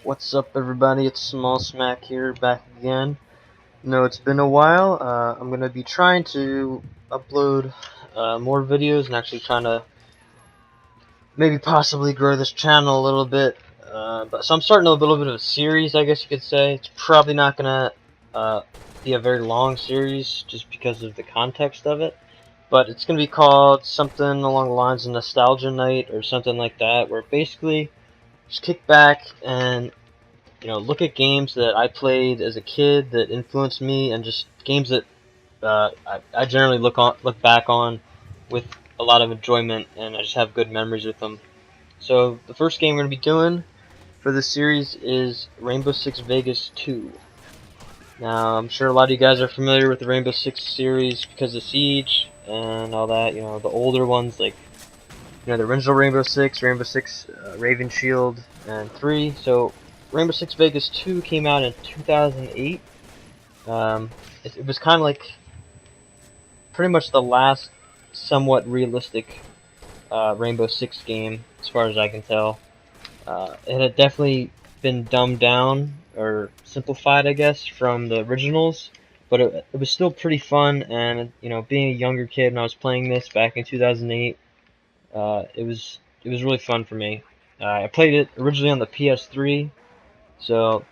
What's up, everybody? It's Small Smack here, back again. No, it's been a while. I'm gonna be trying to upload more videos and actually trying to maybe possibly grow this channel a little bit. So I'm starting a little bit of a series, I guess you could say. It's probably not gonna uh, be a very long series just because of the context of it. But it's gonna be called something along the lines of Nostalgia Night or something like that, where basically just kick back and look at games that I played as a kid that influenced me, and just games that I generally look back on with a lot of enjoyment, and I just have good memories with them. So the first game we're gonna be doing for this series is Rainbow Six Vegas 2. Now I'm sure a lot of you guys are familiar with the Rainbow Six series because of Siege and all that. The older ones like the original Rainbow Six Raven Shield, and 3. So Rainbow Six Vegas 2 came out in 2008. It was kind of like pretty much the last somewhat realistic Rainbow Six game, as far as I can tell. It had definitely been dumbed down or simplified, I guess, from the originals, but it was still pretty fun. And being a younger kid and I was playing this back in 2008, it was really fun for me. I played it originally on the PS3, so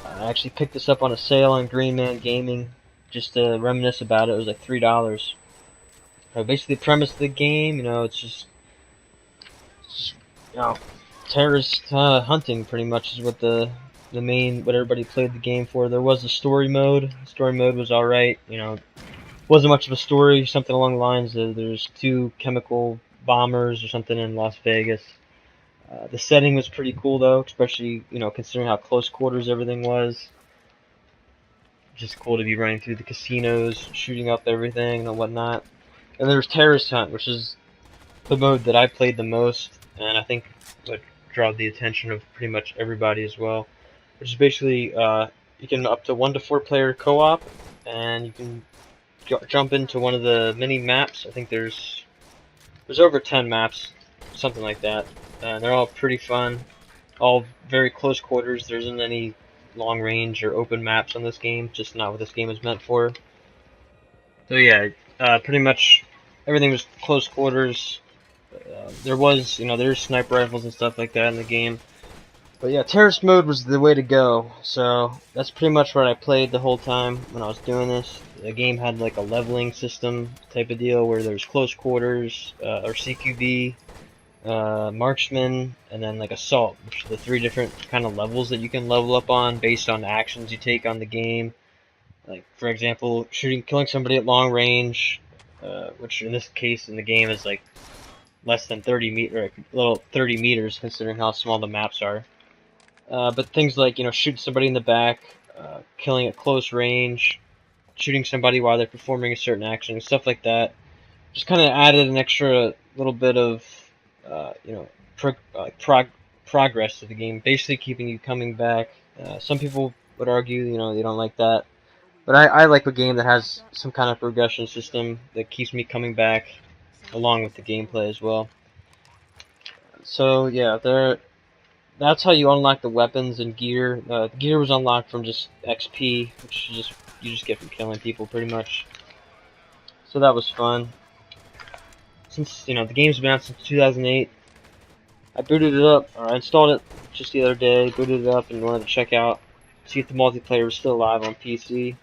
I actually picked this up on a sale on Green Man Gaming just to reminisce about it. It was like $3. Basically, the premise of the game, it's just you know, terrorist hunting. Pretty much is what everybody played the game for. There was a story mode. The story mode was all right. Wasn't much of a story. Something along the lines of there's two chemical bombers or something in Las Vegas. The setting was pretty cool though, especially considering how close quarters everything was. Just cool to be running through the casinos, shooting up everything and whatnot. And there's Terrorist Hunt, which is the mode that I played the most, and I think would draw the attention of pretty much everybody as well. Which is basically you can up to 1 to 4 player co-op, and you can jump into one of the mini maps. I think there's over 10 maps, something like that. They're all pretty fun, all very close quarters. There isn't any long range or open maps on this game, just not what this game is meant for. So yeah, pretty much everything was close quarters. There's sniper rifles and stuff like that in the game. But yeah, terrorist mode was the way to go. So that's pretty much what I played the whole time when I was doing this. The game had like a leveling system type of deal where there's close quarters or CQB, marksman, and then like assault, which are the 3 different kind of levels that you can level up on based on the actions you take on the game. Like for example, killing somebody at long range, which in this case in the game is like less than 30 meters considering how small the maps are. But things like shooting somebody in the back, killing at close range, shooting somebody while they're performing a certain action, stuff like that, just kind of added an extra little bit of uh, you know progress to the game, basically keeping you coming back. Some people would argue they don't like that, but I like a game that has some kind of progression system that keeps me coming back along with the gameplay as well. So yeah, that's how you unlock the weapons and gear. The gear was unlocked from just XP, which you just get from killing people pretty much. So that was fun. Since the game's been out since 2008, I booted it up, or I installed it just the other day. Booted it up and wanted to check out, see if the multiplayer was still live on PC. It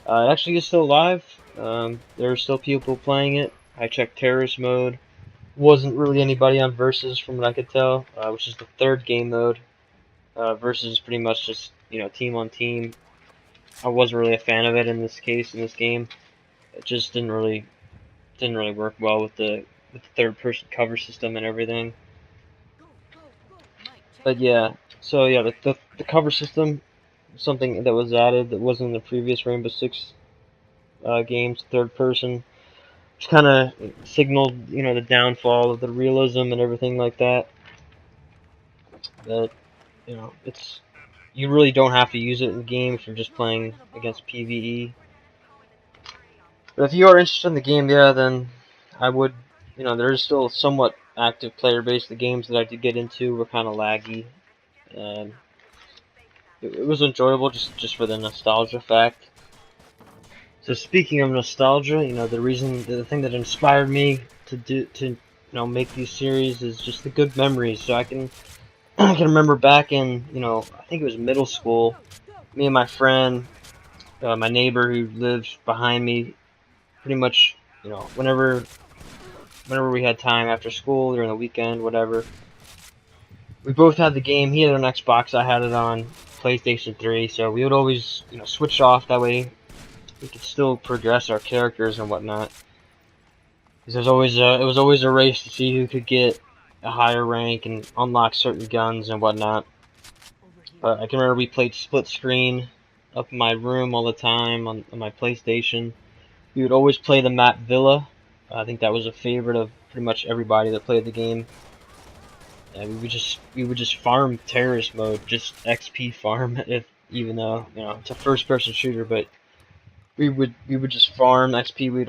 actually is still live. There are still people playing it. I checked terrorist mode. Wasn't really anybody on versus from what I could tell, which is the third game mode. Versus pretty much just team on team. I wasn't really a fan of it in this case in this game. It just didn't really work well with the third person cover system and everything. But yeah, so yeah, the cover system was something that was added that wasn't in the previous Rainbow Six games, third person, which kind of signaled the downfall of the realism and everything like that. That it's you really don't have to use it in the game if you're just playing against PvE. But if you are interested in the game, yeah, then I would, there is still a somewhat active player base. The games that I did get into were kind of laggy. Um, it was enjoyable just for the nostalgia fact. So speaking of nostalgia, the thing that inspired me to make these series is just the good memories. So I can I can remember back in I think it was middle school, me and my friend, my neighbor who lives behind me, pretty much whenever we had time after school during the weekend, whatever. We both had the game. He had an Xbox, I had it on PlayStation 3, so we would always switch off. That way we could still progress our characters and whatnot. Because it was always a race to see who could get a higher rank and unlock certain guns and whatnot. But I can remember we played split screen up in my room all the time on my PlayStation. We would always play the map Villa. I think that was a favorite of pretty much everybody that played the game. And we would just farm terrorist mode, just XP farm, if even though it's a first person shooter, but we would just farm XP. We'd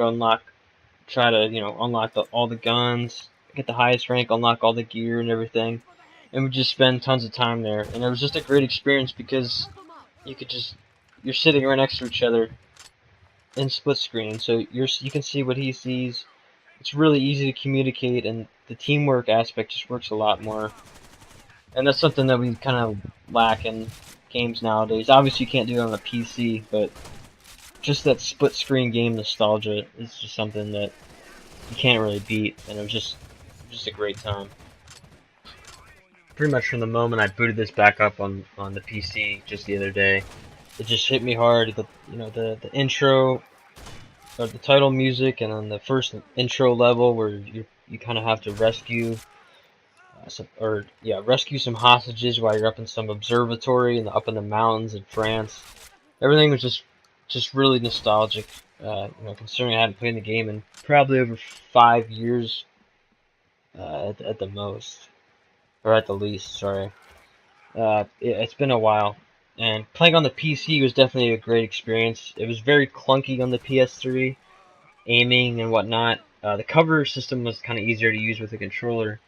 try to unlock all the guns, get the highest rank, unlock all the gear and everything, and we just spend tons of time there. And it was just a great experience because you're sitting right next to each other in split screen, so you can see what he sees. It's really easy to communicate, and the teamwork aspect just works a lot more. And that's something that we kind of lack in games nowadays. Obviously, you can't do it on a PC, but just that split screen game nostalgia is just something that you can't really beat, and it was just a great time. Pretty much from the moment I booted this back up on the PC just the other day, it just hit me hard. The intro, or the title music, and on the first intro level where you kind of have to rescue rescue some hostages while you're up in some observatory and up in the mountains in France. Everything was just really nostalgic. Considering I hadn't played the game in probably over 5 years, at the most, or at the least. Sorry. It's been a while, and playing on the PC was definitely a great experience. It was very clunky on the PS3, aiming and whatnot. The cover system was kind of easier to use with a controller.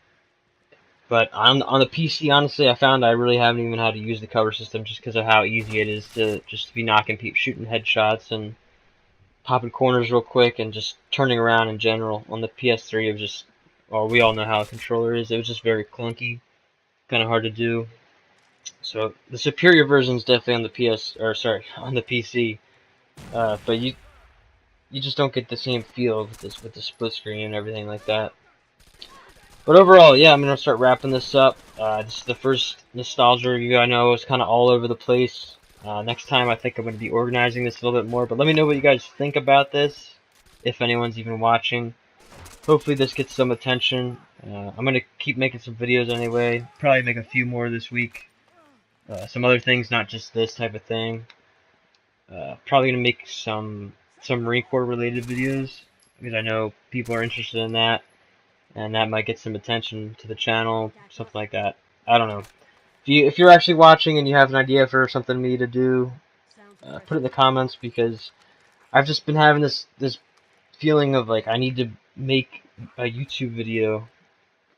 But on the PC, honestly, I found I really haven't even had to use the cover system just because of how easy it is to just be knocking people, shooting headshots and popping corners real quick and just turning around in general. On the PS3, it was just, well, we all know how a controller is. It was just very clunky, kind of hard to do. So the superior version is definitely on the on the PC. But you just don't get the same feel with the split screen and everything like that. But overall, yeah, I'm going to start wrapping this up. This is the first nostalgia review. I know it's kind of all over the place. Next time, I think I'm going to be organizing this a little bit more. But let me know what you guys think about this, if anyone's even watching. Hopefully this gets some attention. I'm going to keep making some videos anyway. Probably make a few more this week. Some other things, not just this type of thing. Probably going to make some Marine Corps related videos, because I know people are interested in that. And that might get some attention to the channel, something like that. I don't know. If you're actually watching and you have an idea for something me to do, put it in the comments, because I've just been having this feeling of like I need to make a YouTube video,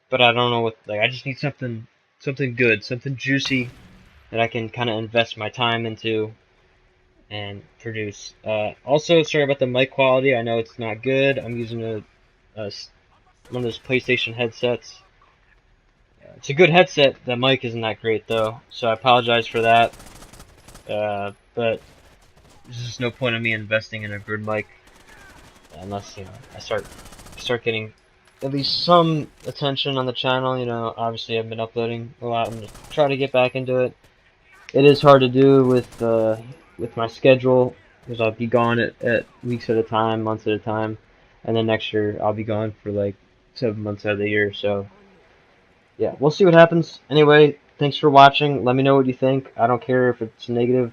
but I don't know what. Like, I just need something good, something juicy that I can kind of invest my time into and produce. Also, sorry about the mic quality. I know it's not good. I'm using one of those PlayStation headsets. It's a good headset. The mic isn't that great though, so I apologize for that. But there's just no point in me investing in a good mic unless I start getting at least some attention on the channel. Obviously I've been uploading a lot and try to get back into it. It is hard to do with my schedule, because I'll be gone at weeks at a time, months at a time, and then next year I'll be gone for like 7 months out of the year. So yeah, we'll see what happens. Anyway, thanks for watching. Let me know what you think. I don't care if it's negative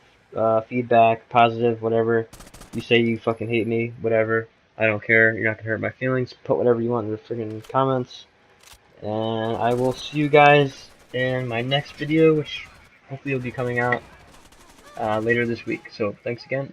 feedback, positive, whatever. You say you fucking hate me, whatever. I don't care. You're not gonna hurt my feelings. Put whatever you want in the freaking comments. And I will see you guys in my next video, which hopefully will be coming out later this week. So thanks again.